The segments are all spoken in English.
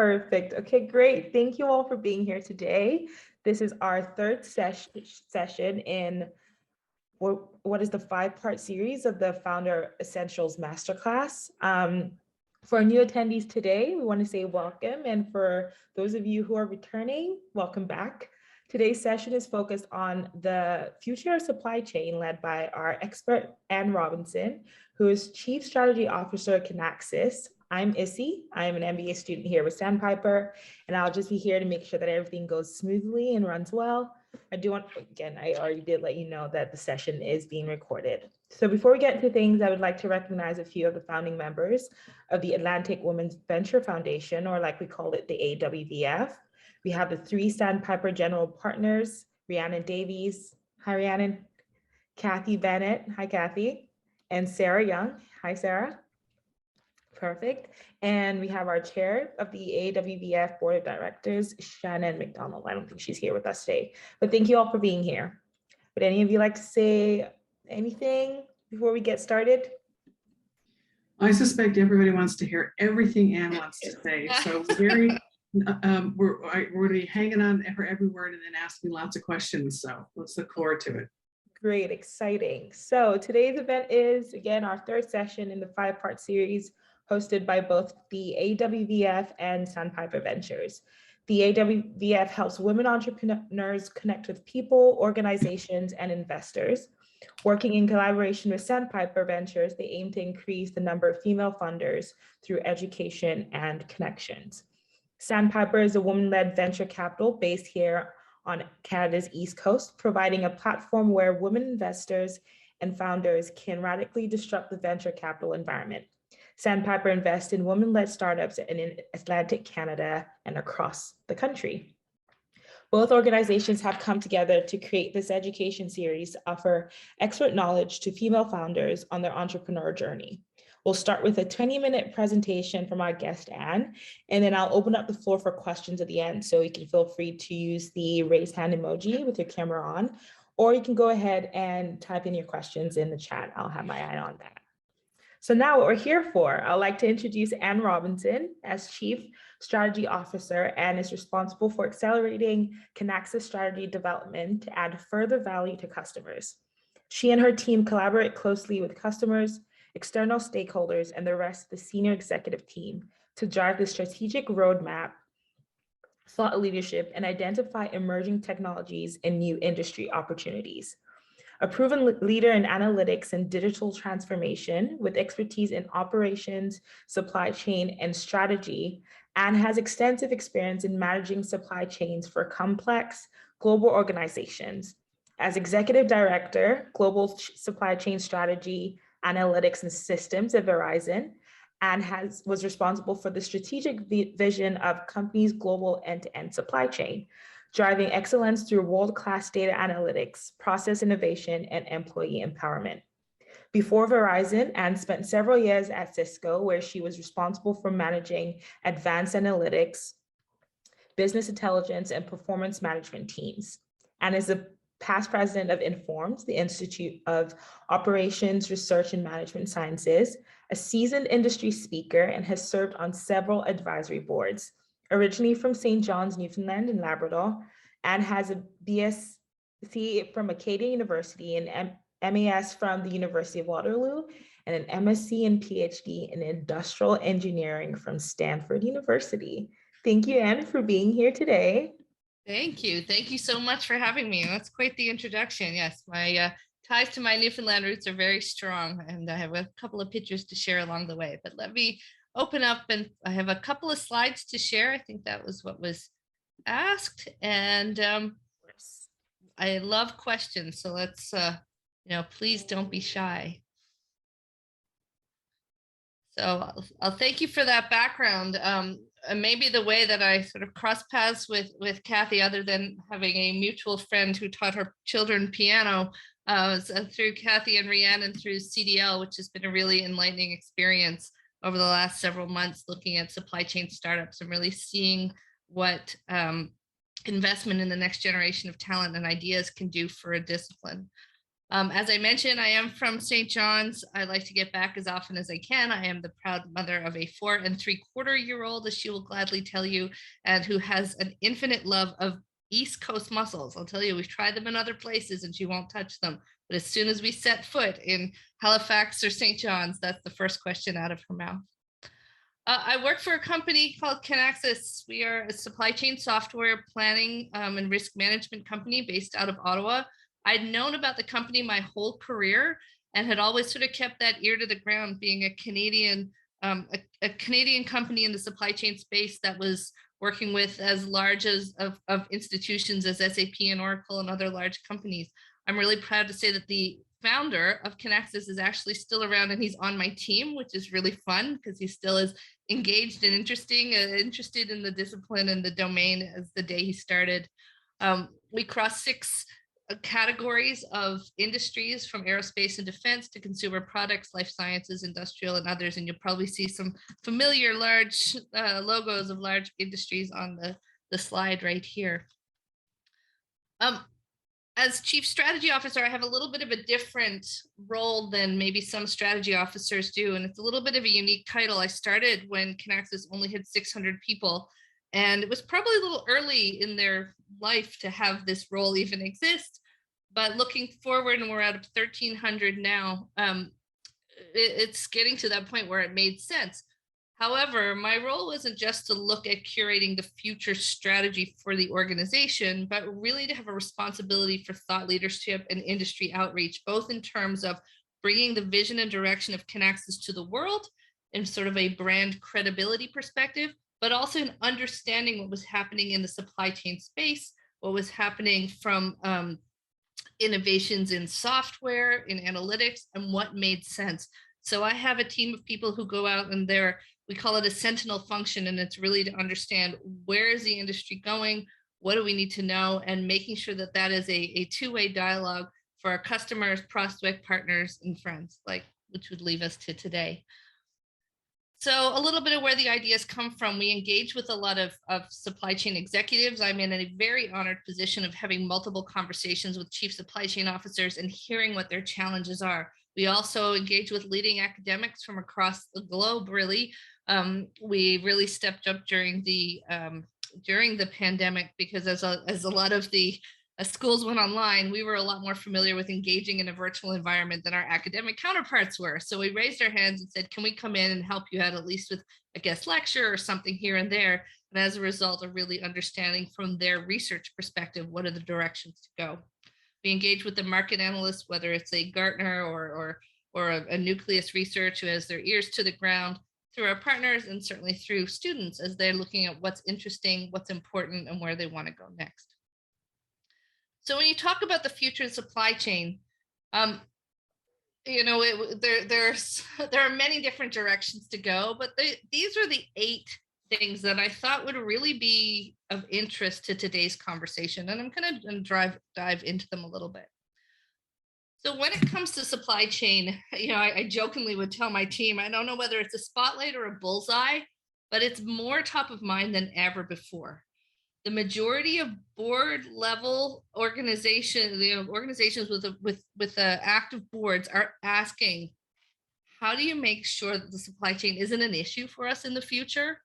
Perfect. Okay, great. Thank you all for being here today. This is our third session in what is the 5-part series of the Founder Essentials Masterclass. For our new attendees today, we want to say welcome. And for those of you who are returning, welcome back. Today's session is focused on the future of supply chain led by our expert, Ann Robinson, who is Chief Strategy Officer at Kinaxis. I'm Issy. I'm an MBA student here with Sandpiper, and I'll just be here to make sure that everything goes smoothly and runs well. I already did let you know that the session is being recorded. So before we get into things, I would like to recognize a few of the founding members of the Atlantic Women's Venture Foundation, or like we call it, the AWVF. We have the 3 Sandpiper General Partners, Rhiannon Davies. Hi, Rhiannon. Kathy Bennett. Hi, Kathy. And Sarah Young. Hi, Sarah. Perfect. And we have our chair of the AWVF Board of Directors, Shannon McDonald. I don't think she's here with us today, but thank you all for being here. Would any of you like to say anything before we get started? I suspect everybody wants to hear everything Ann wants to say. So we're going to be hanging on for every word and then asking lots of questions. So let's look forward to it. Great, exciting. So today's event is, again, our third session in the 5-part series hosted by both the AWVF and Sandpiper Ventures. The AWVF helps women entrepreneurs connect with people, organizations, and investors. Working in collaboration with Sandpiper Ventures, they aim to increase the number of female funders through education and connections. Sandpiper is a woman-led venture capital based here on Canada's East Coast, providing a platform where women investors and founders can radically disrupt the venture capital environment. Sandpiper invests in women-led startups in Atlantic Canada and across the country. Both organizations have come together to create this education series to offer expert knowledge to female founders on their entrepreneur journey. We'll start with a 20-minute presentation from our guest, Ann, and then I'll open up the floor for questions at the end. So you can feel free to use the raise hand emoji with your camera on, or you can go ahead and type in your questions in the chat. I'll have my eye on that. So now what we're here for, I'd like to introduce Ann Robinson as Chief Strategy Officer and is responsible for accelerating Kinaxis strategy development to add further value to customers. She and her team collaborate closely with customers, external stakeholders, and the rest of the senior executive team to drive the strategic roadmap, thought leadership, and identify emerging technologies and new industry opportunities. A proven leader in analytics and digital transformation with expertise in operations, supply chain, and strategy, Ann has extensive experience in managing supply chains for complex global organizations. As Executive Director, Global Supply Chain Strategy, Analytics and Systems at Verizon, and was responsible for the strategic vision of company's global end-to-end supply chain, driving excellence through world-class data analytics, process innovation, and employee empowerment. Before Verizon, Ann spent several years at Cisco, where she was responsible for managing advanced analytics, business intelligence, and performance management teams. Ann is the past president of Informed, the Institute of Operations, Research, and Management Sciences, a seasoned industry speaker, and has served on several advisory boards. Originally from St. John's, Newfoundland and Labrador, Ann has a BSc from Acadia University and MAS from the University of Waterloo, and an MSc and PhD in Industrial Engineering from Stanford University. Thank you, Ann, for being here today. Thank you. Thank you so much for having me. That's quite the introduction. Yes, my ties to my Newfoundland roots are very strong, and I have a couple of pictures to share along the way. But let me open up, and I have a couple of slides to share. I think that was what was asked, and I love questions. So let's, please don't be shy. So I'll thank you for that background. Maybe the way that I sort of crossed paths with Kathy, other than having a mutual friend who taught her children piano, was through Kathy and Rhiannon through CDL, which has been a really enlightening experience over the last several months, looking at supply chain startups and really seeing what investment in the next generation of talent and ideas can do for a discipline. As I mentioned, I am from St. John's. I like to get back as often as I can. I am the proud mother of a 4 3/4-year-old, as she will gladly tell you, and who has an infinite love of East Coast mussels. I'll tell you, we've tried them in other places and she won't touch them. But as soon as we set foot in Halifax or St. John's, that's the first question out of her mouth. I work for a company called Kinaxis. We are a supply chain software planning and risk management company based out of Ottawa. I'd known about the company my whole career and had always sort of kept that ear to the ground, being a Canadian company in the supply chain space that was working with as large as of institutions as SAP and Oracle and other large companies. I'm really proud to say that the founder of Kinaxis is actually still around and he's on my team, which is really fun because he still is engaged and interested in the discipline and the domain as the day he started. We crossed 6 categories of industries, from aerospace and defense to consumer products, life sciences, industrial, and others. And you'll probably see some familiar large logos of large industries on the slide right here. As Chief Strategy Officer, I have a little bit of a different role than maybe some strategy officers do, and it's a little bit of a unique title. I started when Kinaxis only had 600 people, and it was probably a little early in their life to have this role even exist. But looking forward, and we're at 1,300 now, it's getting to that point where it made sense. However, my role wasn't just to look at curating the future strategy for the organization, but really to have a responsibility for thought leadership and industry outreach, both in terms of bringing the vision and direction of Kinaxis to the world in sort of a brand credibility perspective, but also in understanding what was happening in the supply chain space, what was happening from innovations in software, in analytics, and what made sense. So I have a team of people who go out and we call it a sentinel function, and it's really to understand where is the industry going, what do we need to know, and making sure that that is a two-way dialogue for our customers, prospect partners, and friends, which would leave us to today. So a little bit of where the ideas come from. We engage with a lot of supply chain executives. I'm in a very honored position of having multiple conversations with chief supply chain officers and hearing what their challenges are. We also engage with leading academics from across the globe, really. We really stepped up during the pandemic, because as a lot of the schools went online, we were a lot more familiar with engaging in a virtual environment than our academic counterparts were. So we raised our hands and said, can we come in and help you out, at least with a guest lecture or something here and there? And as a result of really understanding from their research perspective, what are the directions to go? We engage with the market analysts, whether it's a Gartner or a Nucleus Research, who has their ears to the ground, through our partners, and certainly through students as they're looking at what's interesting, what's important, and where they want to go next. So when you talk about the future of supply chain, there are many different directions to go, but these are the 8 things that I thought would really be of interest to today's conversation, and I'm going to dive into them a little bit. So when it comes to supply chain, I jokingly would tell my team, I don't know whether it's a spotlight or a bullseye, but it's more top of mind than ever before. The majority of board level organizations, organizations with active boards, are asking, how do you make sure that the supply chain isn't an issue for us in the future?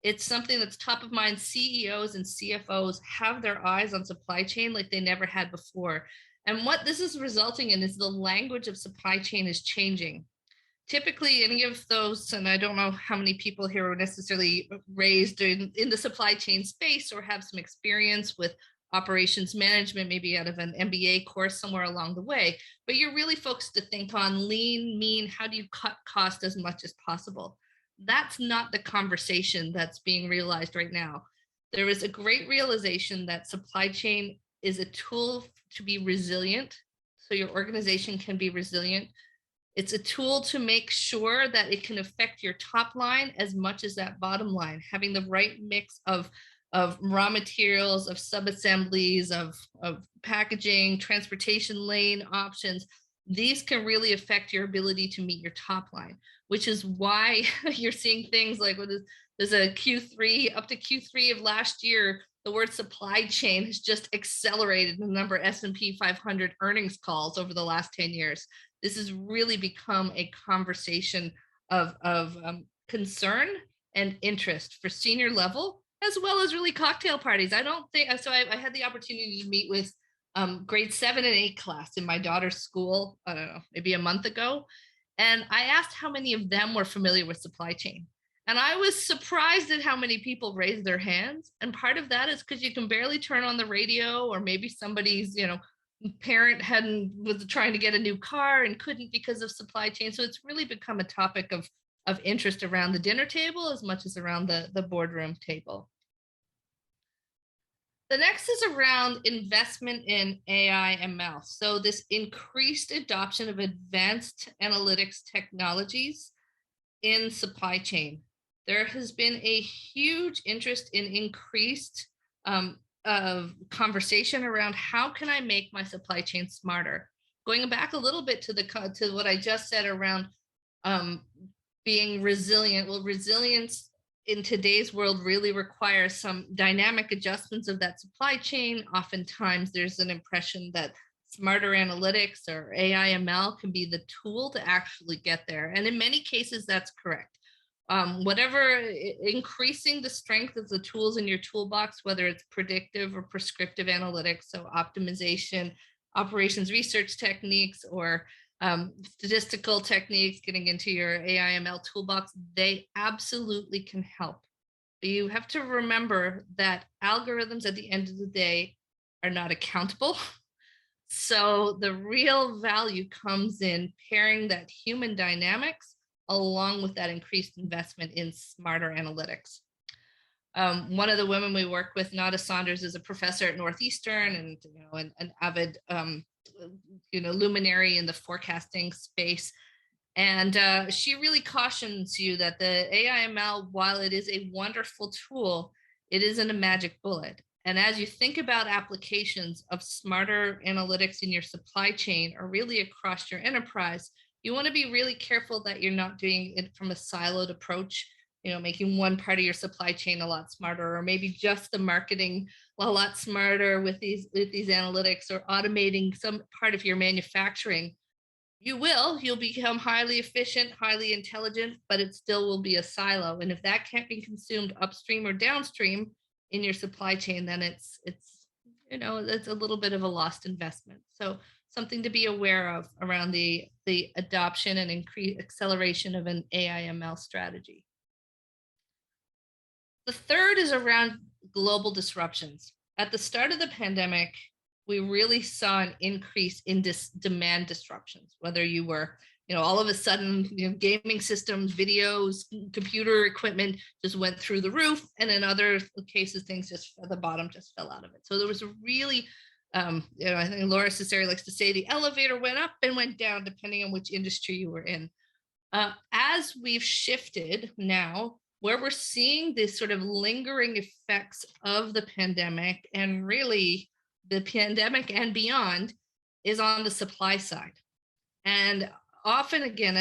It's something that's top of mind. CEOs and CFOs have their eyes on supply chain like they never had before. And what this is resulting in is the language of supply chain is changing. Typically, any of those, and I don't know how many people here are necessarily raised in the supply chain space or have some experience with operations management, maybe out of an MBA course somewhere along the way, but you're really focused to think on lean, mean, how do you cut cost as much as possible? That's not the conversation that's being realized right now. There is a great realization that supply chain is a tool to be resilient, so your organization can be resilient. It's a tool to make sure that it can affect your top line as much as that bottom line, having the right mix of raw materials, of sub-assemblies, of packaging, transportation lane options. These can really affect your ability to meet your top line, which is why you're seeing things like there's a Q3, up to Q3 of last year, the word supply chain has just accelerated the number of S&P 500 earnings calls over the last 10 years. This has really become a conversation of concern and interest for senior level, as well as really cocktail parties. I don't think, so I had the opportunity to meet with grade 7 and 8 class in my daughter's school, I don't know, maybe a month ago. And I asked how many of them were familiar with supply chain. And I was surprised at how many people raised their hands. And part of that is because you can barely turn on the radio, or maybe somebody's, parent was trying to get a new car and couldn't because of supply chain. So it's really become a topic of interest around the dinner table as much as around the boardroom table. The next is around investment in AI ML. So this increased adoption of advanced analytics technologies in supply chain. There has been a huge interest in increased conversation around how can I make my supply chain smarter. Going back a little bit to what I just said around being resilient. Well, resilience in today's world really requires some dynamic adjustments of that supply chain. Oftentimes there's an impression that smarter analytics or AI ML can be the tool to actually get there. And in many cases, that's correct. Increasing the strength of the tools in your toolbox, whether it's predictive or prescriptive analytics, so optimization, operations research techniques, or statistical techniques, getting into your AI ML toolbox, they absolutely can help. But you have to remember that algorithms at the end of the day are not accountable. So the real value comes in pairing that human dynamics along with that increased investment in smarter analytics. One of the women we work with, Nada Saunders, is a professor at Northeastern and an avid luminary in the forecasting space. And she really cautions you that the AI/ML, while it is a wonderful tool, it isn't a magic bullet. And as you think about applications of smarter analytics in your supply chain or really across your enterprise, you want to be really careful that you're not doing it from a siloed approach, making one part of your supply chain a lot smarter, or maybe just the marketing a lot smarter with these analytics, or automating some part of your manufacturing. You'll become highly efficient, highly intelligent, but it still will be a silo. And if that can't be consumed upstream or downstream in your supply chain, then it's a little bit of a lost investment. So something to be aware of around the adoption and increased acceleration of an AI/ML strategy. The third is around global disruptions. At the start of the pandemic, we really saw an increase in demand disruptions, whether you were, all of a sudden, gaming systems, videos, computer equipment just went through the roof. And in other cases, things just at the bottom just fell out of it. So there was a really, I think Laura Cesare likes to say the elevator went up and went down, depending on which industry you were in. As we've shifted now, where we're seeing this sort of lingering effects of the pandemic, and really the pandemic and beyond, is on the supply side. And often, again,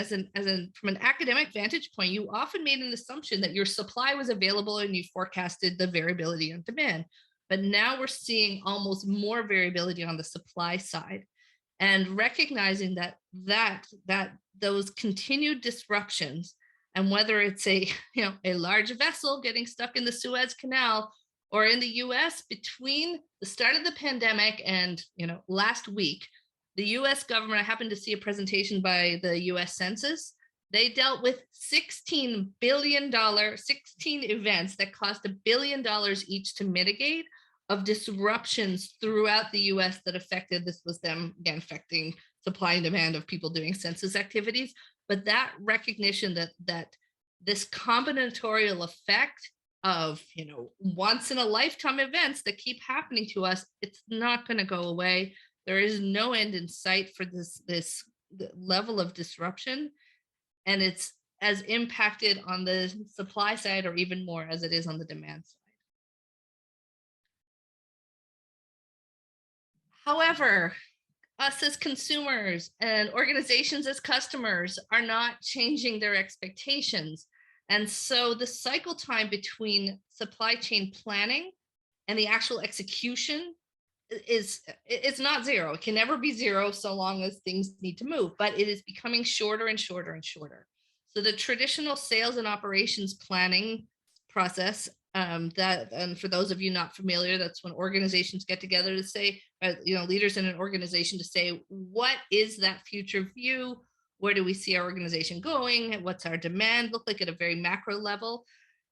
from an academic vantage point, you often made an assumption that your supply was available and you forecasted the variability on demand. But now we're seeing almost more variability on the supply side, and recognizing that those continued disruptions, and whether it's a large vessel getting stuck in the Suez Canal, or in the US, between the start of the pandemic and last week, the US government, I happened to see a presentation by the US Census. They dealt with $16 billion, 16 events that cost $1 billion each to mitigate, of disruptions throughout the US that affected, this was them again affecting supply and demand of people doing census activities. But that recognition that this combinatorial effect of once in a lifetime events that keep happening to us, it's not going to go away. There is no end in sight for this level of disruption, and it's as impacted on the supply side, or even more, as it is on the demand side. However, us as consumers and organizations as customers are not changing their expectations. And so the cycle time between supply chain planning and the actual execution it's not zero. It can never be zero so long as things need to move, but it is becoming shorter and shorter and shorter. So the traditional sales and operations planning process, and for those of you not familiar, that's when organizations get together to say, leaders in an organization to say, what is that future view? Where do we see our organization going? What's our demand look like at a very macro level?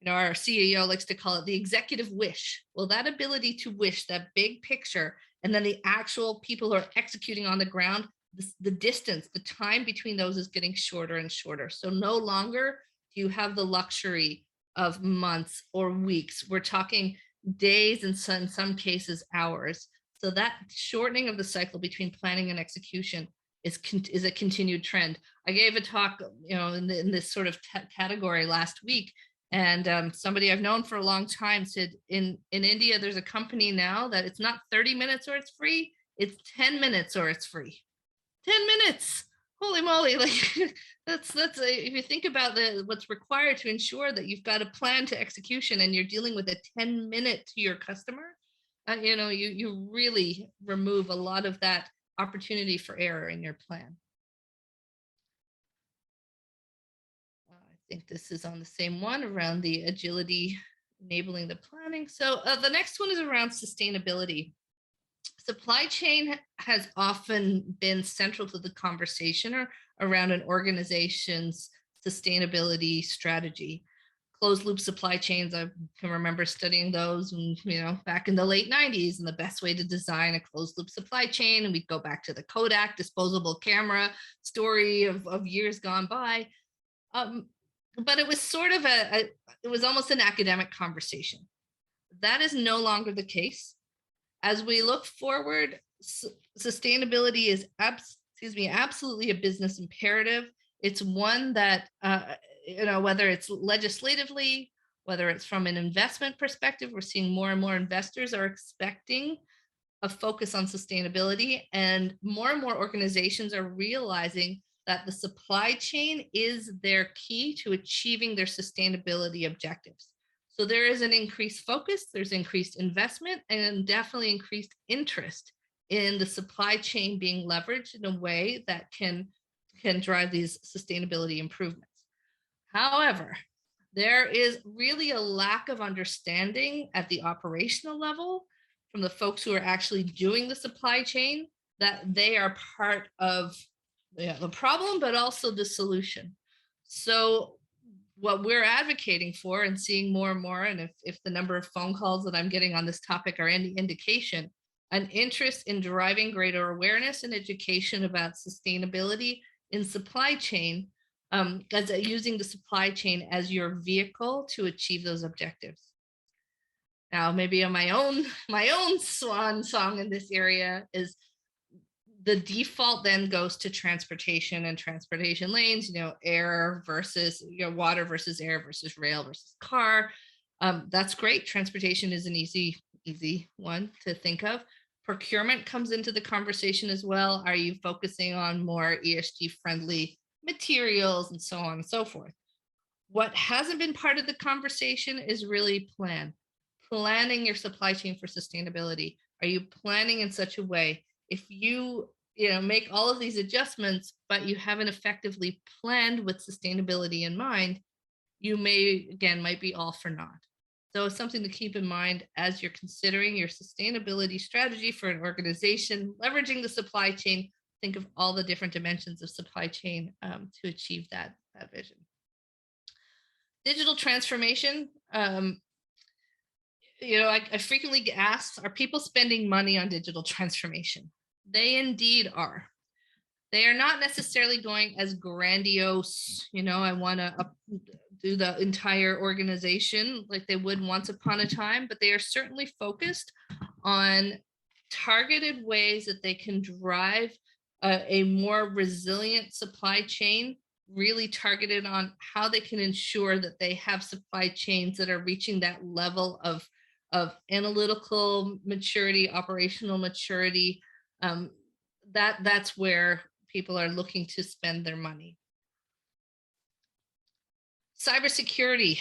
Our CEO likes to call it the executive wish. Well, that ability to wish, that big picture, and then the actual people who are executing on the ground, the distance, the time between those is getting shorter and shorter. So no longer do you have the luxury of months or weeks. We're talking days and in some cases hours. So that shortening of the cycle between planning and execution is a continued trend. I gave a talk, in this sort of category last week. And somebody I've known for a long time said in India, there's a company now that it's not 30 minutes or it's free, it's 10 minutes or it's free. 10 minutes. Holy moly. Like that's if you think about what's required to ensure that you've got a plan to execution and you're dealing with a 10-minute to your customer, you really remove a lot of that opportunity for error in your plan. I think this is on the same one around the agility enabling the planning. So the next one is around sustainability. Supply chain has often been central to the conversation around an organization's sustainability strategy. Closed loop supply chains, I can remember studying those back in the late 90s, and the best way to design a closed loop supply chain. And we'd go back to the Kodak disposable camera story of years gone by. But it was sort of it was almost an academic conversation. That is no longer the case. As we look forward, sustainability is absolutely a business imperative. It's one that, whether it's legislatively, whether it's from an investment perspective, we're seeing more and more investors are expecting a focus on sustainability, and more organizations are realizing that the supply chain is their key to achieving their sustainability objectives. So there is an increased focus, there's increased investment, and definitely increased interest in the supply chain being leveraged in a way that can drive these sustainability improvements. However, there is really a lack of understanding at the operational level from the folks who are actually doing the supply chain that they are part of the problem, but also the solution. So what we're advocating for and seeing more and more, and if the number of phone calls that I'm getting on this topic are any indication, an interest in driving greater awareness and education about sustainability in supply chain, as using the supply chain as your vehicle to achieve those objectives. Now, maybe on my own swan song in this area is the default then goes to transportation and transportation lanes, air versus water versus air versus rail versus car. That's great. Transportation is an easy one to think of. Procurement comes into the conversation as well. Are you focusing on more ESG friendly materials and so on and so forth? What hasn't been part of the conversation is really planning your supply chain for sustainability. Are you planning in such a way? If you make all of these adjustments, but you haven't effectively planned with sustainability in mind, you might be all for naught. So it's something to keep in mind as you're considering your sustainability strategy for an organization, leveraging the supply chain. Think of all the different dimensions of supply chain to achieve that vision. Digital transformation. I frequently get asked, are people spending money on digital transformation? They indeed are. They are not necessarily going as grandiose, I want to do the entire organization like they would once upon a time, but they are certainly focused on targeted ways that they can drive a more resilient supply chain, really targeted on how they can ensure that they have supply chains that are reaching that level of analytical maturity, operational maturity. That's where people are looking to spend their money. Cybersecurity,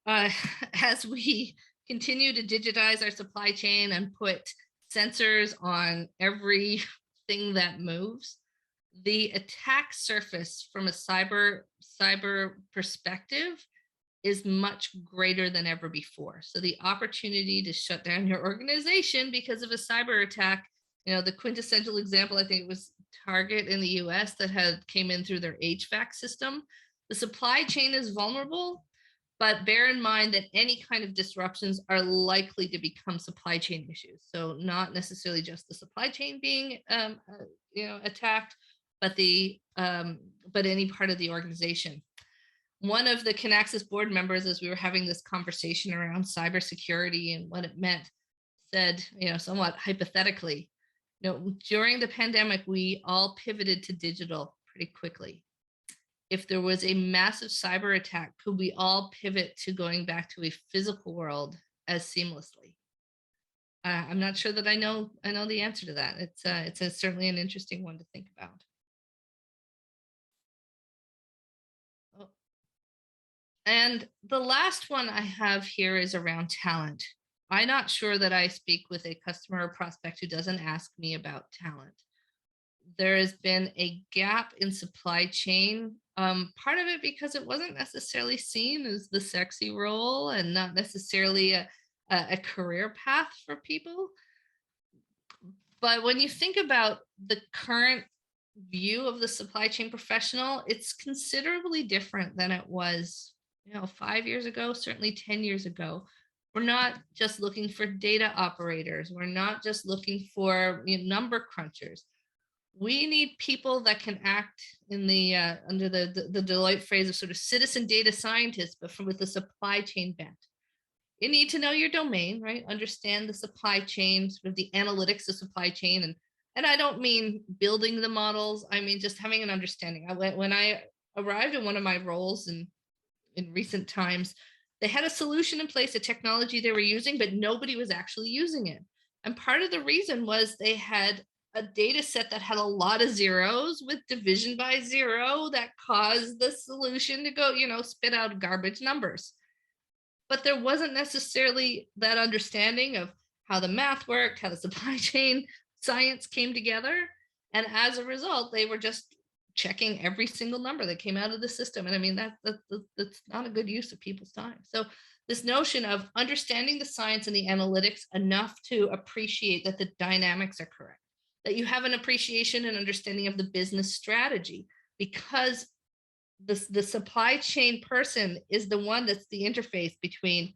as we continue to digitize our supply chain and put sensors on everything that moves, the attack surface from a cyber perspective is much greater than ever before. So the opportunity to shut down your organization because of a cyber attack, the quintessential example, I think it was Target in the US that came in through their HVAC system. The supply chain is vulnerable, but bear in mind that any kind of disruptions are likely to become supply chain issues. So not necessarily just the supply chain being attacked, but any part of the organization. One of the Kinaxis board members, as we were having this conversation around cybersecurity and what it meant, said, somewhat hypothetically, during the pandemic, we all pivoted to digital pretty quickly. If there was a massive cyber attack, could we all pivot to going back to a physical world as seamlessly? I'm not sure that I know the answer to that. It's certainly an interesting one to think about. And the last one I have here is around talent. I'm not sure that I speak with a customer or prospect who doesn't ask me about talent. There has been a gap in supply chain, part of it because it wasn't necessarily seen as the sexy role and not necessarily a career path for people. But when you think about the current view of the supply chain professional, it's considerably different than it was 5 years ago, certainly 10 years ago. We're not just looking for data operators. We're not just looking for number crunchers. We need people that can act in the under the Deloitte phrase of sort of citizen data scientists, but with the supply chain bent. You need to know your domain, right? Understand the supply chain, sort of the analytics of supply chain. And I don't mean building the models. I mean just having an understanding. When I arrived in one of my roles in recent times, they had a solution in place, a technology they were using, but nobody was actually using it. And part of the reason was they had a data set that had a lot of zeros with division by zero that caused the solution to go, spit out garbage numbers. But there wasn't necessarily that understanding of how the math worked, how the supply chain science came together. And as a result, they were just checking every single number that came out of the system. And I mean, that's not a good use of people's time. So this notion of understanding the science and the analytics enough to appreciate that the dynamics are correct, that you have an appreciation and understanding of the business strategy, because the supply chain person is the one that's the interface between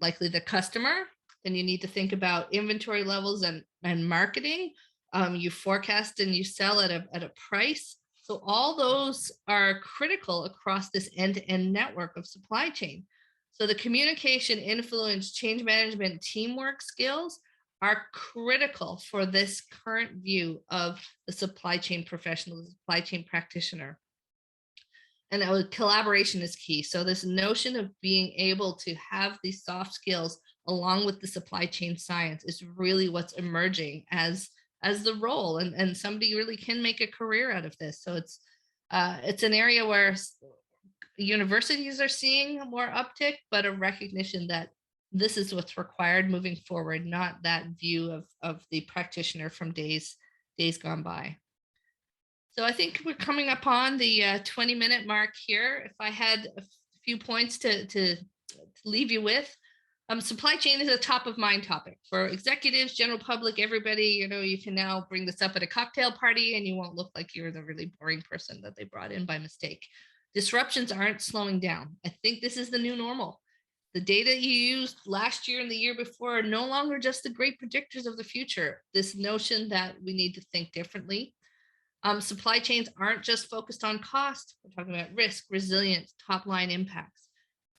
likely the customer. Then you need to think about inventory levels and marketing. You forecast and you sell at a price. So all those are critical across this end-to-end network of supply chain. So the communication, influence, change management, teamwork skills are critical for this current view of the supply chain professional, the supply chain practitioner. And collaboration is key. So this notion of being able to have these soft skills along with the supply chain science is really what's emerging as the role, and somebody really can make a career out of this. So it's an area where universities are seeing more uptick, but a recognition that this is what's required moving forward, not that view of the practitioner from days gone by. So I think we're coming up on the 20-minute mark here. If I had a few points to leave you with, supply chain is a top of mind topic for executives, general public, everybody. You can now bring this up at a cocktail party and you won't look like you're the really boring person that they brought in by mistake. Disruptions aren't slowing down. I think this is the new normal. The data you used last year and the year before are no longer just the great predictors of the future. This notion that we need to think differently. Supply chains aren't just focused on cost. We're talking about risk, resilience, top line impacts.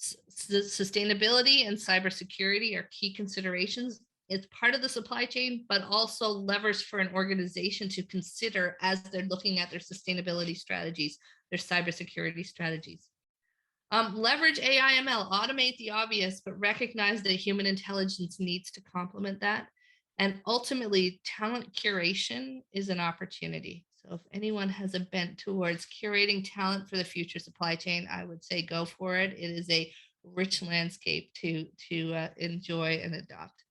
Sustainability and cybersecurity are key considerations. It's part of the supply chain, but also levers for an organization to consider as they're looking at their sustainability strategies, their cybersecurity strategies. Leverage AI ML, automate the obvious, but recognize that human intelligence needs to complement that. And ultimately, talent curation is an opportunity. So if anyone has a bent towards curating talent for the future supply chain, I would say go for it. It is a rich landscape to enjoy and adopt.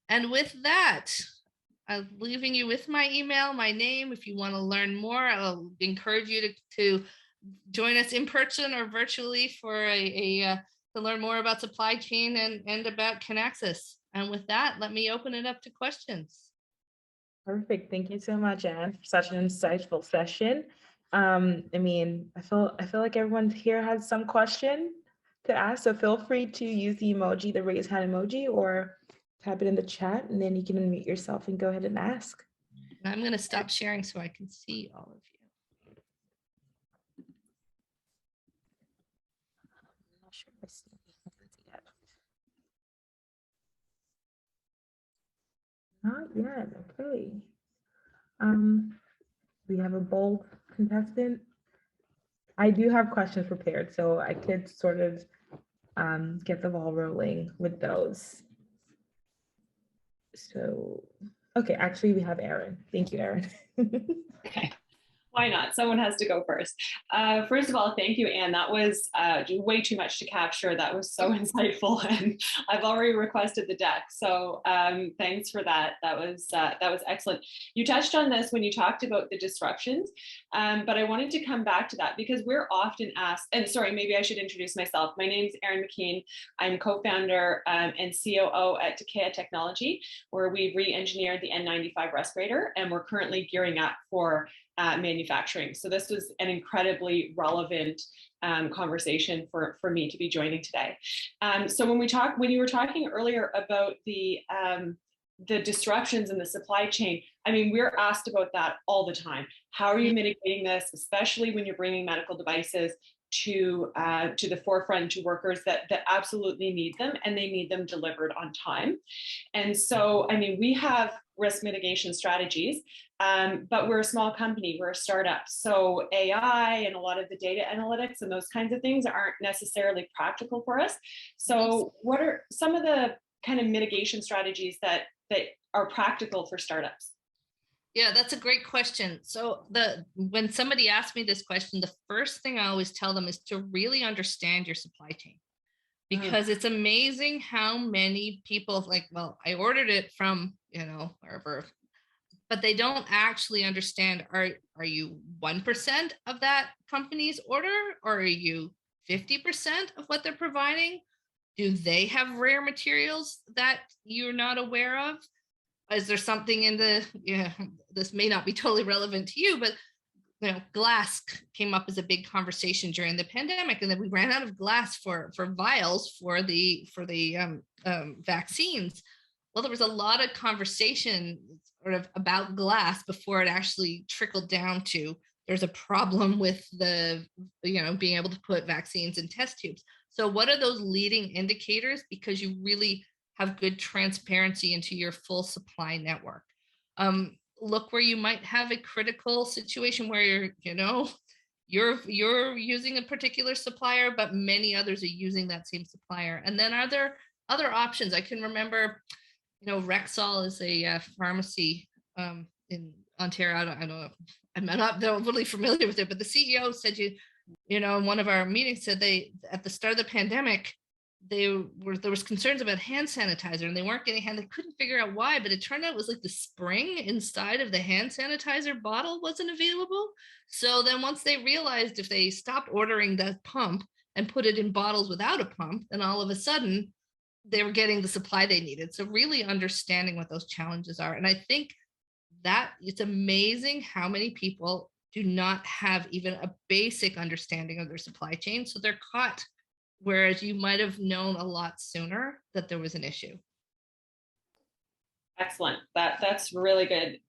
And with that, I'm leaving you with my email, my name. If you want to learn more, I'll encourage you to join us in person or virtually for to learn more about supply chain and about Kinaxis. And with that, let me open it up to questions. Perfect. Thank you so much, Anne, for such an insightful session. I mean, I feel like everyone here has some question to ask, so feel free to use the emoji, the raise hand emoji, or type it in the chat, and then you can unmute yourself and go ahead and ask. I'm going to stop sharing so I can see all of you. I'm not sure if I see anything yet. Not yet. Okay. We have a bold contestant. I do have questions prepared, so I could sort of get the ball rolling with those. So, okay, actually we have Erin. Thank you, Erin. Okay. Why not? Someone has to go first. First of all, thank you, Anne. That was way too much to capture. That was so insightful, and I've already requested the deck. So thanks for that. That was excellent. You touched on this when you talked about the disruptions, but I wanted to come back to that because we're often asked. And sorry, maybe I should introduce myself. My name's Erin McKean. I'm co-founder and COO at Takea Technology, where we've re-engineered the N95 respirator, and we're currently gearing up for manufacturing. So this was an incredibly relevant conversation for me to be joining today. So when you were talking earlier about the disruptions in the supply chain, I mean, we're asked about that all the time. How are you mitigating this, especially when you're bringing medical devices to the forefront to workers that absolutely need them, and they need them delivered on time. And so, I mean, we have risk mitigation strategies, but we're a small company, we're a startup. So AI and a lot of the data analytics and those kinds of things aren't necessarily practical for us. So what are some of the kind of mitigation strategies that are practical for startups? Yeah, that's a great question. So when somebody asks me this question, the first thing I always tell them is to really understand your supply chain, because it's amazing how many people like, well, I ordered it from, wherever, but they don't actually understand, are you 1% of that company's order, or are you 50% of what they're providing? Do they have rare materials that you're not aware of? Is there something in this may not be totally relevant to you, but glass came up as a big conversation during the pandemic, and then we ran out of glass for vials for the vaccines. Well, there was a lot of conversation sort of about glass before it actually trickled down to there's a problem with the being able to put vaccines in test tubes. So what are those leading indicators? Because you really have good transparency into your full supply network. Look where you might have a critical situation where you're using a particular supplier, but many others are using that same supplier. And then are there other options? I can remember, Rexall is a pharmacy in Ontario. I don't know. I'm not really familiar with it, but the CEO said, in one of our meetings said at the start of the pandemic, there was concerns about hand sanitizer, and they weren't getting they couldn't figure out why, but it turned out it was like the spring inside of the hand sanitizer bottle wasn't available. So then once they realized if they stopped ordering the pump and put it in bottles without a pump, then all of a sudden they were getting the supply they needed. So really understanding what those challenges are. And I think that it's amazing how many people do not have even a basic understanding of their supply chain. So they're caught, whereas you might have known a lot sooner that there was an issue. Excellent. That's really good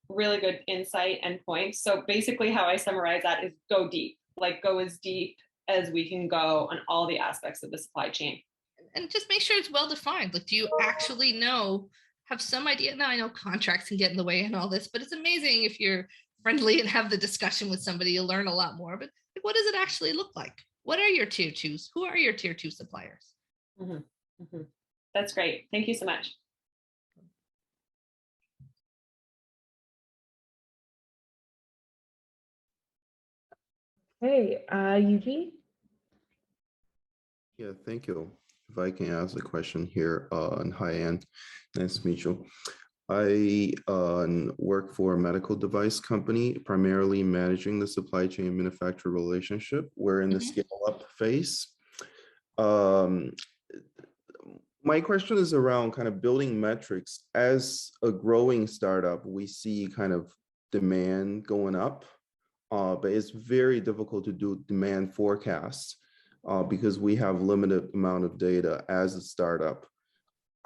insight and points. So basically how I summarize that is go deep, like go as deep as we can go on all the aspects of the supply chain. And just make sure it's well defined. Like, do you actually have some idea? Now I know contracts can get in the way and all this, but it's amazing if you're friendly and have the discussion with somebody, you'll learn a lot more. But what does it actually look like? What are your tier twos? Who are your tier two suppliers? That's great. Thank you so much. Hey, Eugene? Yeah, thank you. If I can ask a question here, and hi, Ann. Nice to meet you. I work for a medical device company, primarily managing the supply chain manufacturer relationship. We're in the scale up phase. Um, my question is around kind of building metrics. As a growing startup, we see kind of demand going up, but it's very difficult to do demand forecasts because we have limited amount of data as a startup.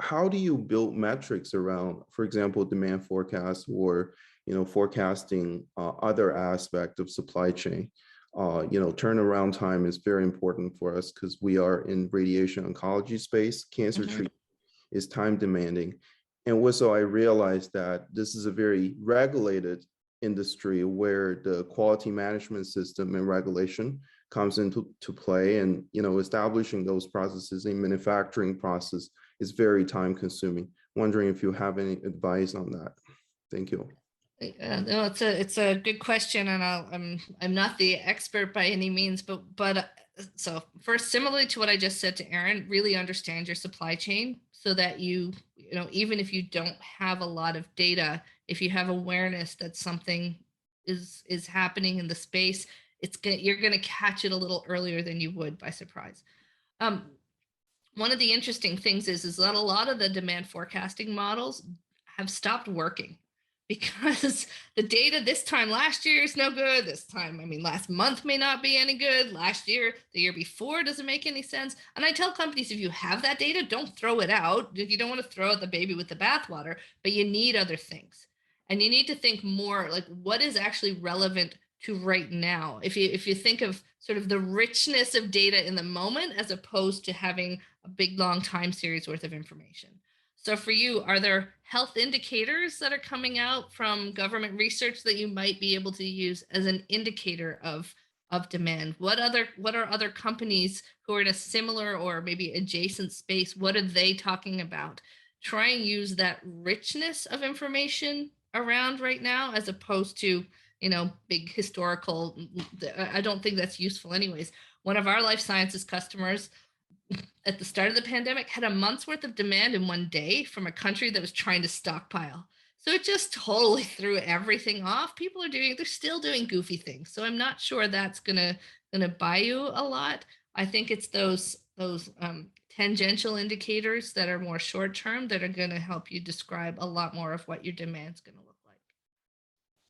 How do you build metrics around, for example, demand forecasts or forecasting other aspect of supply chain? Turnaround time is very important for us because we are in radiation oncology space. Cancer treatment is time demanding. And also I realized that this is a very regulated industry where the quality management system and regulation comes into play, and establishing those processes in manufacturing process is very time consuming. Wondering if you have any advice on that. Thank you. No, it's a good question, and I'm not the expert by any means, but so first, similarly to what I just said to Aaron, really understand your supply chain so that even if you don't have a lot of data, if you have awareness that something is happening in the space, you're gonna catch it a little earlier than you would by surprise. One of the interesting things is that a lot of the demand forecasting models have stopped working because the data this time last year is no good. This time, last month may not be any good. Last year, the year before doesn't make any sense. And I tell companies, if you have that data, don't throw it out. You don't want to throw out the baby with the bathwater, but you need other things. And you need to think more like what is actually relevant to right now. If you think of sort of the richness of data in the moment, as opposed to having a big long time series worth of information. So for you, are there health indicators that are coming out from government research that you might be able to use as an indicator of demand? What are other companies who are in a similar or maybe adjacent space? What are they talking about? Try and use that richness of information around right now, as opposed to big historical. I don't think that's useful anyways. One of our life sciences customers at the start of the pandemic had a month's worth of demand in one day from a country that was trying to stockpile. So it just totally threw everything off. They're still doing goofy things. So I'm not sure that's gonna buy you a lot. I think it's those tangential indicators that are more short term that are gonna help you describe a lot more of what your demand's gonna look like.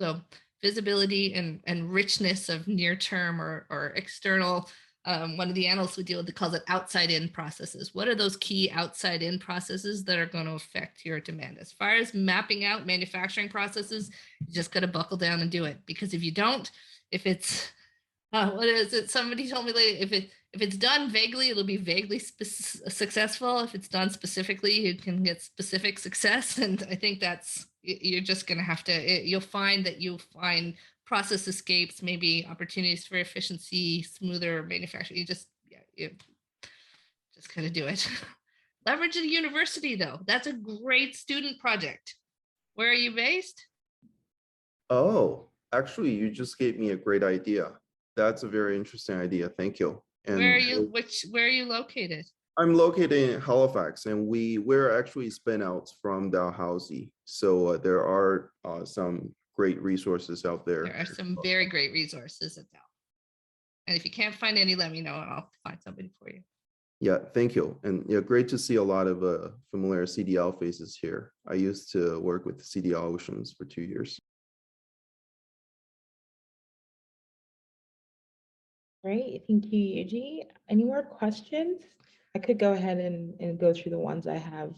So visibility and richness of near term or external. One of the analysts we deal with calls it outside in processes. What are those key outside in processes that are going to affect your demand? As far as mapping out manufacturing processes, you just got to buckle down and do it. Because if you don't, if it's what is it? Somebody told me lately, if it's done vaguely, it'll be vaguely successful. If it's done specifically, you can get specific success. And I think you're just going to have to. You'll find process escapes, maybe opportunities for efficiency, smoother manufacturing. You just kind of do it. Leverage a university, though. That's a great student project. Where are you based? Oh, actually, you just gave me a great idea. That's a very interesting idea. Thank you. And where are you located? I'm located in Halifax, and we're actually spin outs from Dalhousie. So there are some great resources out there. There are some very great resources at Dal. And if you can't find any, let me know and I'll find somebody for you. Yeah, thank you. And yeah, great to see a lot of familiar CDL faces here. I used to work with CDL Oceans for 2 years. Great, thank you, Yuji. Any more questions? I could go ahead and go through the ones I have.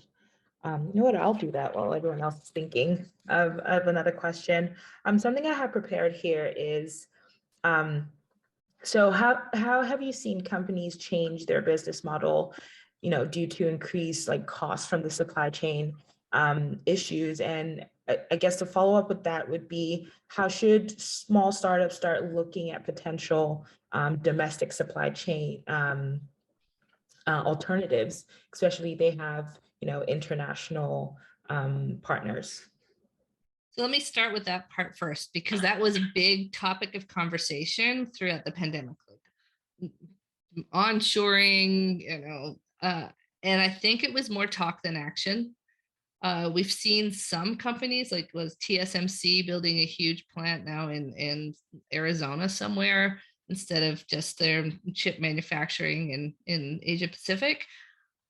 You know what, I'll do that while everyone else is thinking of another question. Something I have prepared here is, so how have you seen companies change their business model, due to increased costs from the supply chain issues? And I guess the follow up with that would be, how should small startups start looking at potential domestic supply chain alternatives, especially if they have international partners? So let me start with that part first, because that was a big topic of conversation throughout the pandemic. onshoring, and I think it was more talk than action. We've seen some companies like was TSMC building a huge plant now in Arizona somewhere instead of just their chip manufacturing in Asia Pacific.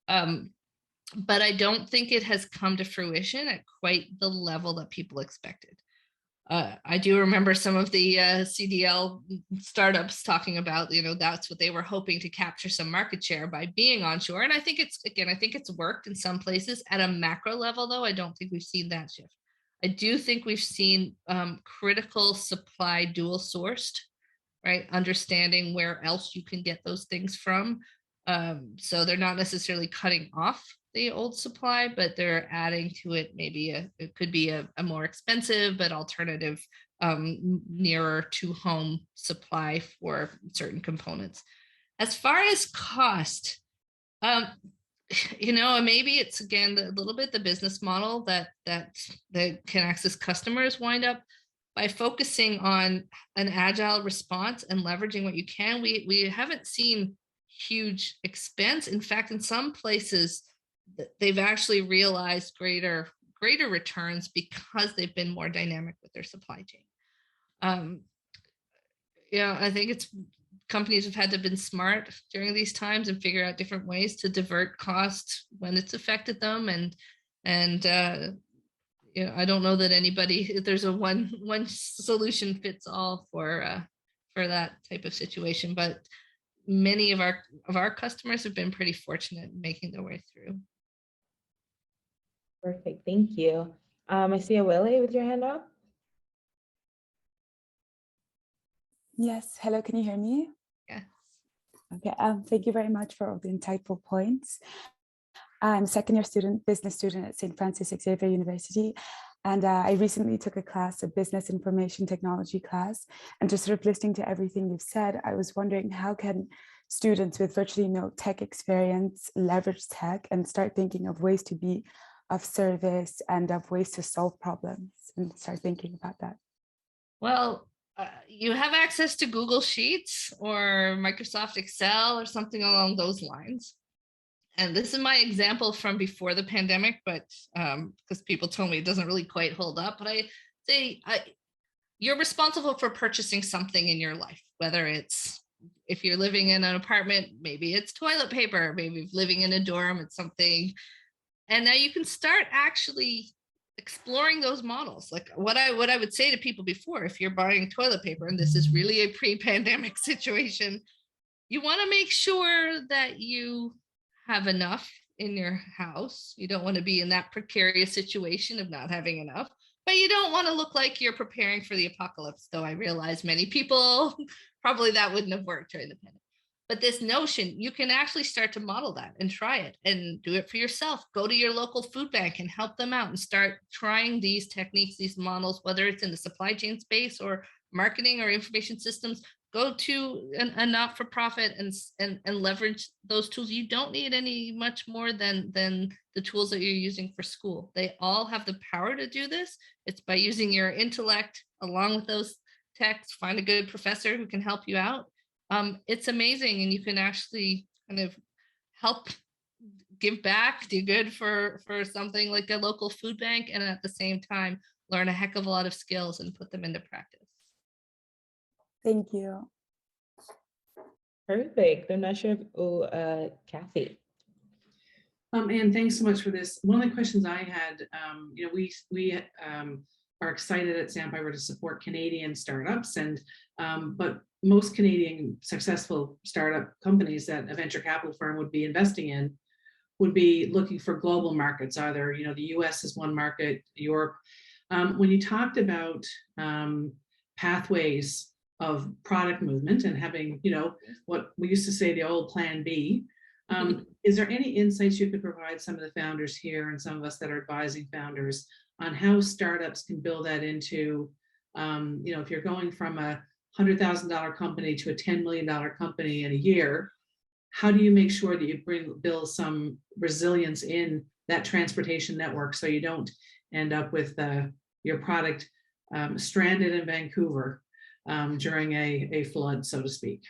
But I don't think it has come to fruition at quite the level that people expected. I do remember some of the CDL startups talking about, that's what they were hoping to capture some market share by being onshore. And I think it's worked in some places. At a macro level, though, I don't think we've seen that shift. I do think we've seen critical supply dual sourced, right? Understanding where else you can get those things from. So they're not necessarily cutting off the old supply, but they're adding to it. Maybe it could be a more expensive but alternative, nearer to home supply for certain components. As far as cost, maybe it's again a little bit the business model that Kinaxis customers wind up by focusing on an agile response and leveraging what you can. We haven't seen huge expense. In fact, in some places, they've actually realized greater returns because they've been more dynamic with their supply chain. I think it's companies have had to been smart during these times and figure out different ways to divert costs when it's affected them. And I don't know that there's a one solution fits all for that type of situation, but many of our customers have been pretty fortunate in making their way through. Perfect, thank you. I see a Willie with your hand up. Yes, hello, can you hear me? Yes. Okay, thank you very much for all the insightful points. I'm a second-year business student at St. Francis Xavier University, and I recently took a business information technology class, and just sort of listening to everything you've said, I was wondering how can students with virtually no tech experience leverage tech and start thinking of ways to be of service and of ways to solve problems and start thinking about that? Well, you have access to Google Sheets or Microsoft Excel or something along those lines. And this is my example from before the pandemic, but because people told me it doesn't really quite hold up, but I say you're responsible for purchasing something in your life, whether it's, if you're living in an apartment, maybe it's toilet paper, maybe if living in a dorm, it's something. And now you can start actually exploring those models. Like what I would say to people before, if you're buying toilet paper, and this is really a pre-pandemic situation, you want to make sure that you have enough in your house. You don't want to be in that precarious situation of not having enough, but you don't want to look like you're preparing for the apocalypse, though I realize many people probably that wouldn't have worked during the pandemic. But this notion, you can actually start to model that and try it and do it for yourself. Go to your local food bank and help them out and start trying these techniques, these models, whether it's in the supply chain space or marketing or information systems. Go to a not-for-profit and leverage those tools. You don't need any much more than the tools that you're using for school. They all have the power to do this. It's by using your intellect along with those techs. Find a good professor who can help you out. It's amazing, and you can actually kind of help give back, do good for something like a local food bank, and at the same time learn a heck of a lot of skills and put them into practice. Thank you. Perfect. I'm not sure if, Kathy. And thanks so much for this. One of the questions I had, we are excited at Sandpiper to support Canadian startups, and but most Canadian successful startup companies that a venture capital firm would be investing in would be looking for global markets. Either the U.S. is one market, Europe. When you talked about pathways of product movement and having what we used to say the old plan B, is there any insights you could provide some of the founders here and some of us that are advising founders on how startups can build that into, if you're going from a $100,000 company to a $10 million company in a year, how do you make sure that you build some resilience in that transportation network so you don't end up with your product stranded in Vancouver during a flood, so to speak?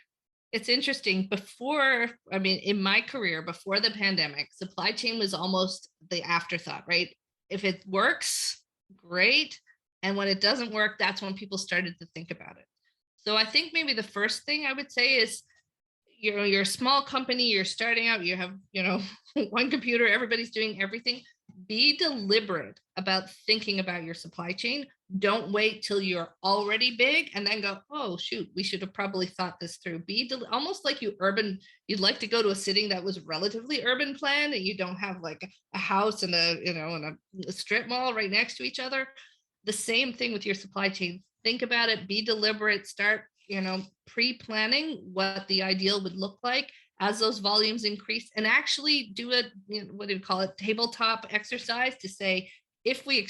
it's interesting. Before, I mean, in my career, before the pandemic, supply chain was almost the afterthought, right? If it works, great. And when it doesn't work, that's when people started to think about it. So I think maybe the first thing I would say is, you're a small company, you're starting out, you have, one computer, everybody's doing everything. Be deliberate about thinking about your supply chain. Don't wait till you're already big and then go, oh shoot, we should have probably thought this through. Almost like you'd like to go to a city that was relatively urban planned, and you don't have like a house and a strip mall right next to each other. The same thing with your supply chain. Think about it, be deliberate, start pre-planning what the ideal would look like as those volumes increase, and actually do a, what do you call it, tabletop exercise to say, if we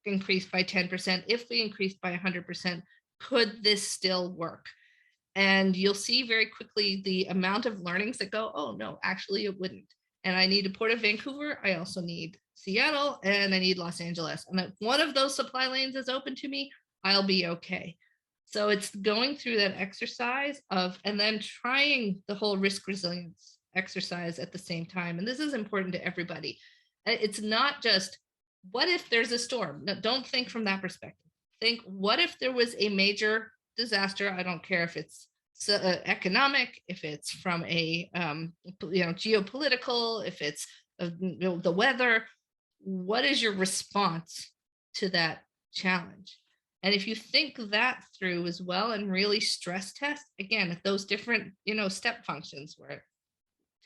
increase by 10%, if we increase by 100%, could this still work? And you'll see very quickly the amount of learnings that go, oh no, actually it wouldn't. And I need a Port of Vancouver. I also need Seattle, and I need Los Angeles. And if one of those supply lanes is open to me, I'll be okay. So it's going through that exercise of, and then trying the whole risk resilience exercise at the same time. And this is important to everybody. It's not just, what if there's a storm? No, don't think from that perspective. Think, what if there was a major disaster? I don't care if it's economic, if it's from a geopolitical, if it's the weather. What is your response to that challenge? And if you think that through as well and really stress test, again, at those different, step functions where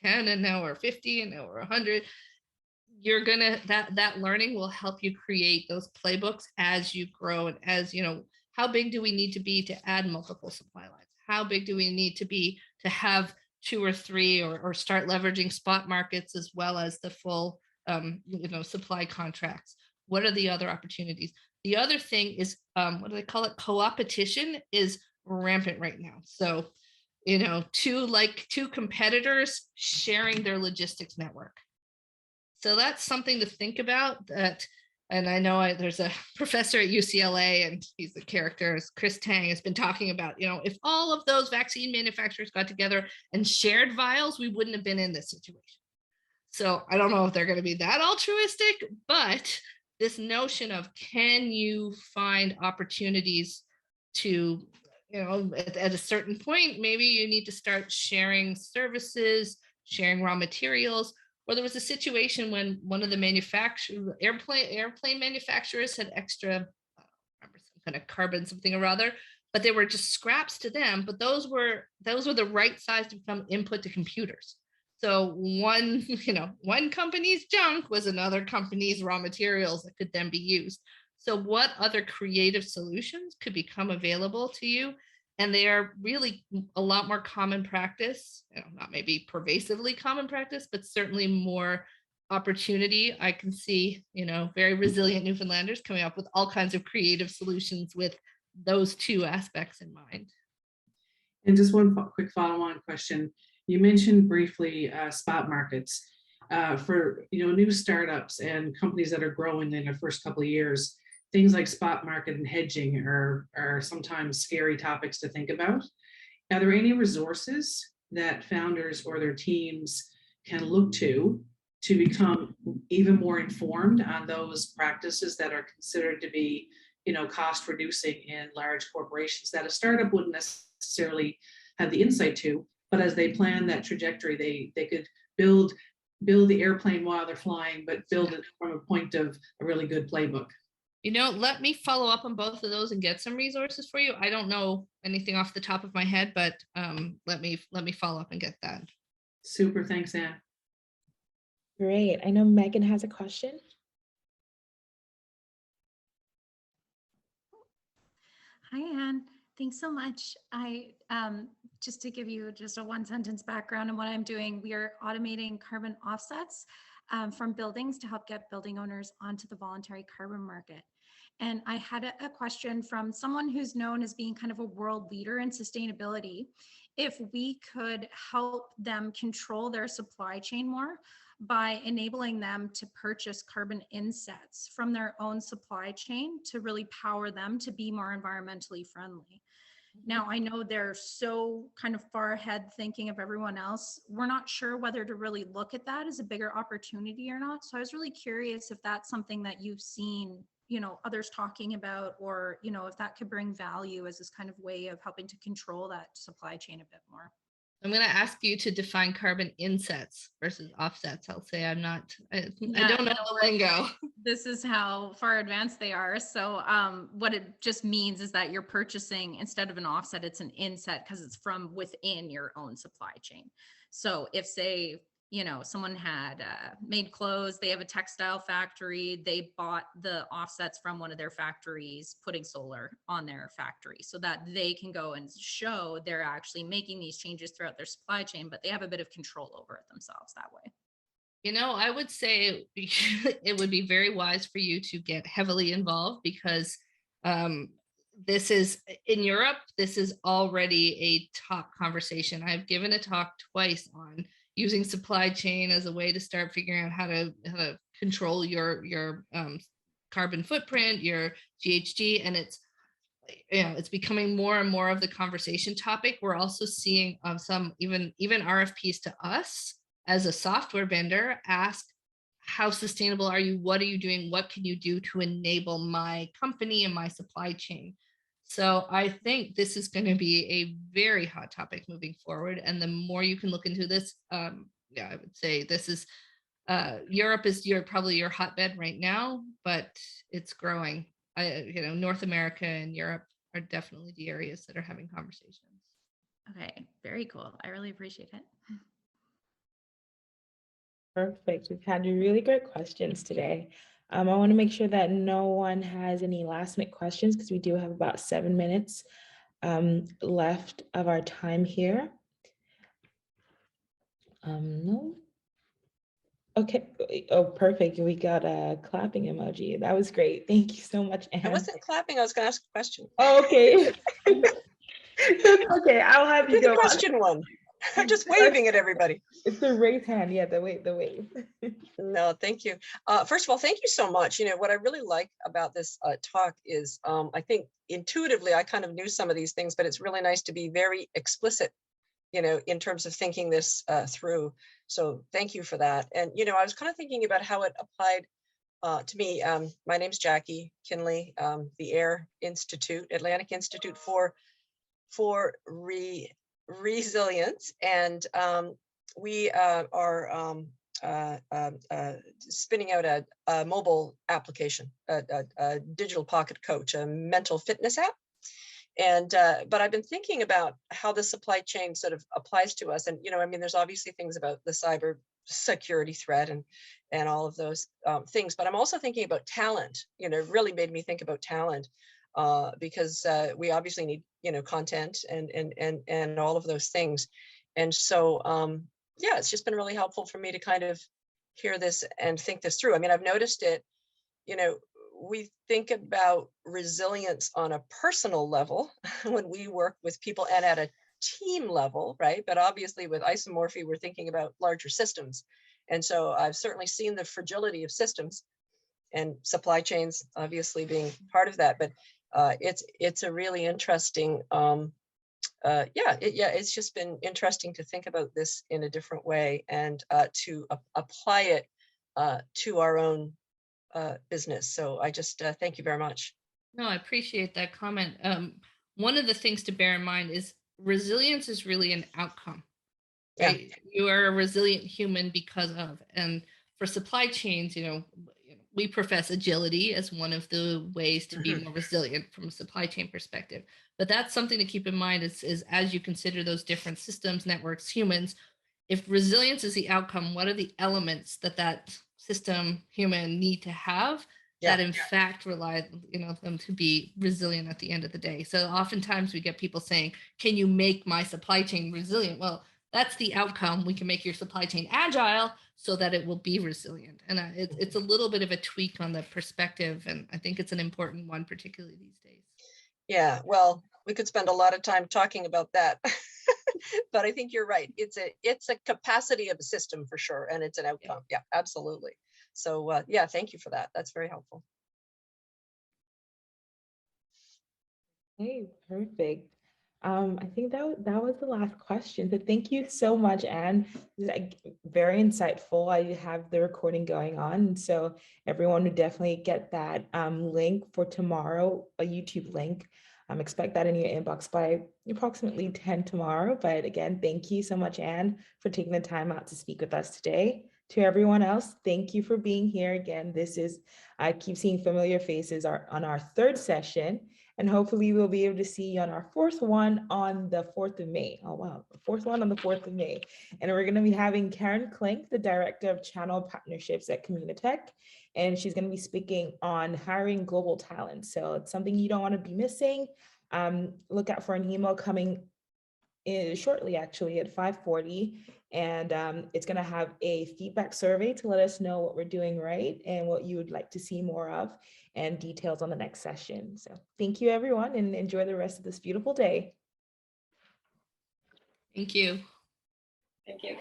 10 and now we're 50 and now we're 100, you're gonna, that learning will help you create those playbooks as you grow. And as, how big do we need to be to add multiple supply lines? How big do we need to be to have 2 or 3 or start leveraging spot markets as well as the full, supply contracts? What are the other opportunities? The other thing is, what do they call it? Co-opetition is rampant right now. So, two competitors sharing their logistics network. So that's something to think about. And I know there's a professor at UCLA, and he's the character, Chris Tang, has been talking about, if all of those vaccine manufacturers got together and shared vials, we wouldn't have been in this situation. So I don't know if they're going to be that altruistic, but this notion of, can you find opportunities to, at a certain point, maybe you need to start sharing services, sharing raw materials. Or there was a situation when one of the airplane manufacturers had extra, I don't remember, some kind of carbon something or other, but they were just scraps to them. But those were the right size to become input to computers. So one company's junk was another company's raw materials that could then be used. So what other creative solutions could become available to you? And they are really a lot more common practice, not maybe pervasively common practice, but certainly more opportunity. I can see, very resilient Newfoundlanders coming up with all kinds of creative solutions with those two aspects in mind. And just one quick follow-on question. You mentioned briefly spot markets for new startups and companies that are growing in their first couple of years. Things like spot market and hedging are sometimes scary topics to think about. Are there any resources that founders or their teams can look to become even more informed on those practices that are considered to be, cost reducing in large corporations that a startup wouldn't necessarily have the insight to, but as they plan that trajectory, they could build the airplane while they're flying, but build it from a point of a really good playbook? Let me follow up on both of those and get some resources for you. I don't know anything off the top of my head, but let me follow up and get that. Super, thanks, Anne. Great. I know Megan has a question. Hi, Anne. Thanks so much. Just to give you just a 1-sentence background on what I'm doing, we are automating carbon offsets from buildings to help get building owners onto the voluntary carbon market. And I had a question from someone who's known as being kind of a world leader in sustainability. If we could help them control their supply chain more by enabling them to purchase carbon insets from their own supply chain to really power them to be more environmentally friendly. Now, I know they're so kind of far ahead thinking of everyone else. We're not sure whether to really look at that as a bigger opportunity or not. So I was really curious if that's something that you've seen, others talking about, or, if that could bring value as this kind of way of helping to control that supply chain a bit more. I'm going to ask you to define carbon insets versus offsets. I'll say I don't know the lingo. This is how far advanced they are. So what it just means is that you're purchasing, instead of an offset, it's an inset because it's from within your own supply chain. So if, say, someone had made clothes, they have a textile factory, they bought the offsets from one of their factories, putting solar on their factory so that they can go and show they're actually making these changes throughout their supply chain, but they have a bit of control over it themselves that way. I would say it would be very wise for you to get heavily involved, because this is in Europe, this is already a top conversation. I've given a talk twice on using supply chain as a way to start figuring out how to control your carbon footprint, your GHG, and it's becoming more and more of the conversation topic. We're also seeing some even RFPs to us as a software vendor ask, how sustainable are you? What are you doing? What can you do to enable my company and my supply chain? So I think this is going to be a very hot topic moving forward. And the more you can look into this, I would say this is Europe is probably your hotbed right now, but it's growing. North America and Europe are definitely the areas that are having conversations. Okay, very cool. I really appreciate it. Perfect. We've had really great questions today. I want to make sure that no one has any last minute questions, because we do have about 7 minutes left of our time here. No. Okay. Oh, perfect. We got a clapping emoji. That was great. Thank you so much, Anne. I wasn't clapping. I was going to ask a question. Oh, okay. Okay, I'll have you Do go the question one. I'm just waving at everybody. It's the raise hand. Yeah, the wave. No, thank you. First of all, thank you so much. What I really like about this talk is I think intuitively I kind of knew some of these things, but it's really nice to be very explicit, in terms of thinking this through. So thank you for that. And, I was kind of thinking about how it applied to me. My name's Jackie Kinley, the AIR Institute, Atlantic Institute for Resilience, and we are spinning out a mobile application, a digital pocket coach, a mental fitness app. And but I've been thinking about how the supply chain sort of applies to us. And there's obviously things about the cyber security threat and all of those things, but I'm also thinking about talent. It really made me think about talent. Because we obviously need, content and all of those things. And so, it's just been really helpful for me to kind of hear this and think this through. I've noticed it, we think about resilience on a personal level when we work with people and at a team level, right? But obviously with isomorphy, we're thinking about larger systems. And so I've certainly seen the fragility of systems, and supply chains obviously being part of that. But it's a really interesting, it's just been interesting to think about this in a different way, and to apply it to our own business. So I just thank you very much. No, I appreciate that comment. One of the things to bear in mind is resilience is really an outcome. Right? Yeah. You are a resilient human because of, and for supply chains, we profess agility as one of the ways to be more resilient from a supply chain perspective. But that's something to keep in mind is as you consider those different systems, networks, humans, if resilience is the outcome, what are the elements that system human need to have that in fact rely, them to be resilient at the end of the day? So oftentimes we get people saying, can you make my supply chain resilient? Well, that's the outcome. We can make your supply chain agile so that it will be resilient. And it's a little bit of a tweak on the perspective. And I think it's an important one, particularly these days. Yeah, well, we could spend a lot of time talking about that. But I think you're right. It's a capacity of a system for sure. And it's an outcome. Yeah, absolutely. So thank you for that. That's very helpful. Okay, perfect. I think that was the last question. So thank you so much, Anne. Very insightful. I have the recording going on, and so everyone would definitely get that link for tomorrow, a YouTube link. Expect that in your inbox by approximately 10 tomorrow. But again, thank you so much, Anne, for taking the time out to speak with us today. To everyone else, thank you for being here again. I keep seeing familiar faces on our third session. And hopefully we'll be able to see you on our fourth one on the 4th of May. Oh, wow. Fourth one on the 4th of May. And we're going to be having Karen Klink, the Director of Channel Partnerships at Communitech. And she's going to be speaking on hiring global talent. So it's something you don't want to be missing. Look out for an email coming shortly, actually, at 5:40. And it's going to have a feedback survey to let us know what we're doing right and what you would like to see more of, and details on the next session. So thank you, everyone, and enjoy the rest of this beautiful day. Thank you. Thank you.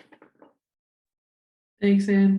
Thanks, Anne.